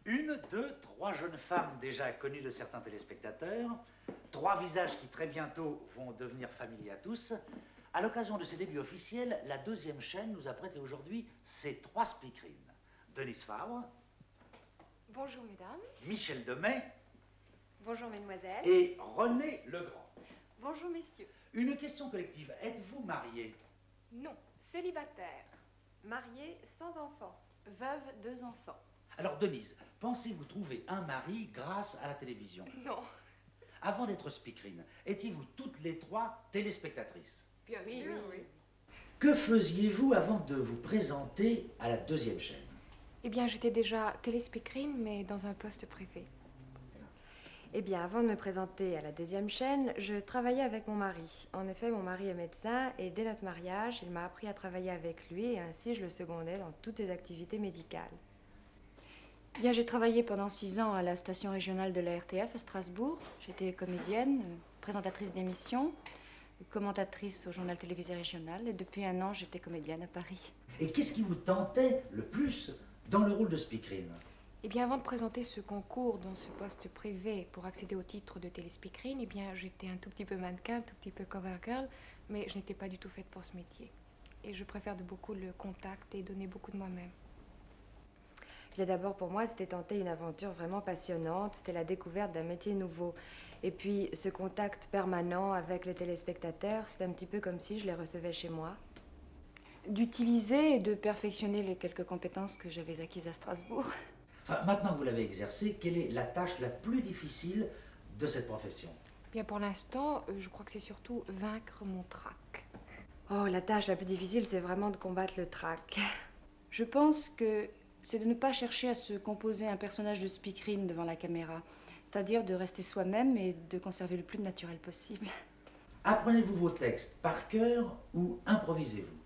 Une, deux, trois jeunes femmes déjà connues de certains téléspectateurs, trois visages qui très bientôt vont devenir familiers à tous. À l'occasion de ces débuts officiels, la deuxième chaîne nous a prêté aujourd'hui ses trois speakerines. Denise Fabre. Bonjour mesdames. Michel Demey. Bonjour mesdemoiselles. Et René Legrand. Bonjour messieurs. Une question collective. Êtes-vous mariés? Non. Célibataire. Mariée sans enfant. Veuve, 2 enfants. Alors Denise, pensez-vous trouver un mari grâce à la télévision? Non. Avant d'être speakerine, étiez-vous toutes les trois téléspectatrices? Bien sûr, oui. Que faisiez-vous avant de vous présenter à la deuxième chaîne? Eh bien, j'étais déjà téléspeakerine, mais dans un poste privé. Eh bien, avant de me présenter à la deuxième chaîne, je travaillais avec mon mari. En effet, mon mari est médecin et dès notre mariage, il m'a appris à travailler avec lui et ainsi je le secondais dans toutes les activités médicales. Bien, j'ai travaillé pendant 6 ans à la station régionale de la RTF à Strasbourg. J'étais comédienne, présentatrice d'émissions, commentatrice au journal télévisé régional et depuis 1 an, j'étais comédienne à Paris. Et qu'est-ce qui vous tentait le plus dans le rôle de speakerine? Eh bien, avant de présenter ce concours dans ce poste privé pour accéder au titre de téléspeakerine, eh bien, j'étais un tout petit peu mannequin, un tout petit peu cover girl, mais je n'étais pas du tout faite pour ce métier. Et je préfère de beaucoup le contact et donner beaucoup de moi-même. Bien d'abord, pour moi, c'était tenter une aventure vraiment passionnante. C'était la découverte d'un métier nouveau. Et puis, ce contact permanent avec les téléspectateurs, c'était un petit peu comme si je les recevais chez moi. D'utiliser et de perfectionner les quelques compétences que j'avais acquises à Strasbourg. Enfin, maintenant que vous l'avez exercé, quelle est la tâche la plus difficile de cette profession? Bien, pour l'instant, je crois que c'est surtout vaincre mon trac. Oh, la tâche la plus difficile, c'est vraiment de combattre le trac. Je pense que c'est de ne pas chercher à se composer un personnage de speakerine devant la caméra. C'est-à-dire de rester soi-même et de conserver le plus naturel possible. Apprenez-vous vos textes par cœur ou improvisez-vous?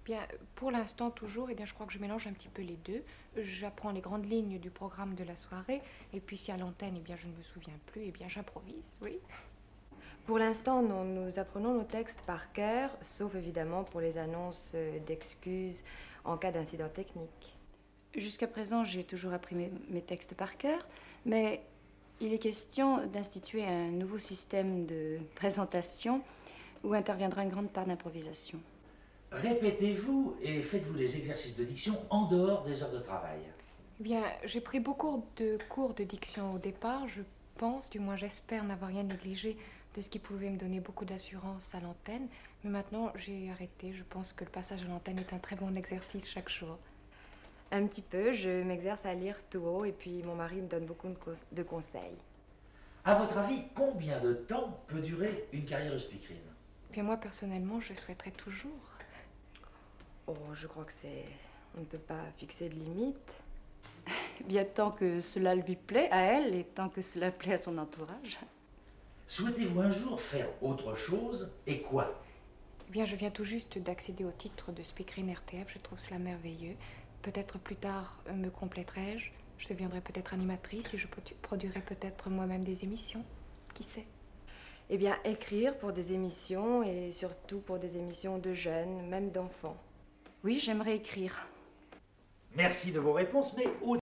Bien, pour l'instant, toujours, eh bien, je crois que je mélange un petit peu les deux. J'apprends les grandes lignes du programme de la soirée, et puis si à l'antenne, eh bien, je ne me souviens plus, eh bien, j'improvise, oui. Pour l'instant, nous apprenons nos textes par cœur, sauf évidemment pour les annonces d'excuses en cas d'incident technique. Jusqu'à présent, j'ai toujours appris mes textes par cœur, mais il est question d'instituer un nouveau système de présentation où interviendra une grande part d'improvisation. Répétez-vous et faites-vous des exercices de diction en dehors des heures de travail? Eh bien, j'ai pris beaucoup de cours de diction au départ. Je pense, du moins j'espère, n'avoir rien négligé de ce qui pouvait me donner beaucoup d'assurance à l'antenne. Mais maintenant, j'ai arrêté. Je pense que le passage à l'antenne est un très bon exercice chaque jour. Un petit peu, je m'exerce à lire tout haut et puis mon mari me donne beaucoup de conseils. À votre avis, combien de temps peut durer une carrière de speakerine? Bien, moi, personnellement, je souhaiterais toujours. Oh, je crois que on ne peut pas fixer de limite. Bien, tant que cela lui plaît à elle et tant que cela plaît à son entourage. Souhaitez-vous un jour faire autre chose et quoi? Eh bien, je viens tout juste d'accéder au titre de speakerine RTF. Je trouve cela merveilleux. Peut-être plus tard me compléterai-je. Je deviendrai peut-être animatrice et je produirai peut-être moi-même des émissions. Qui sait? Eh bien, écrire pour des émissions et surtout pour des émissions de jeunes, même d'enfants. Oui, j'aimerais écrire. Merci de vos réponses, mais au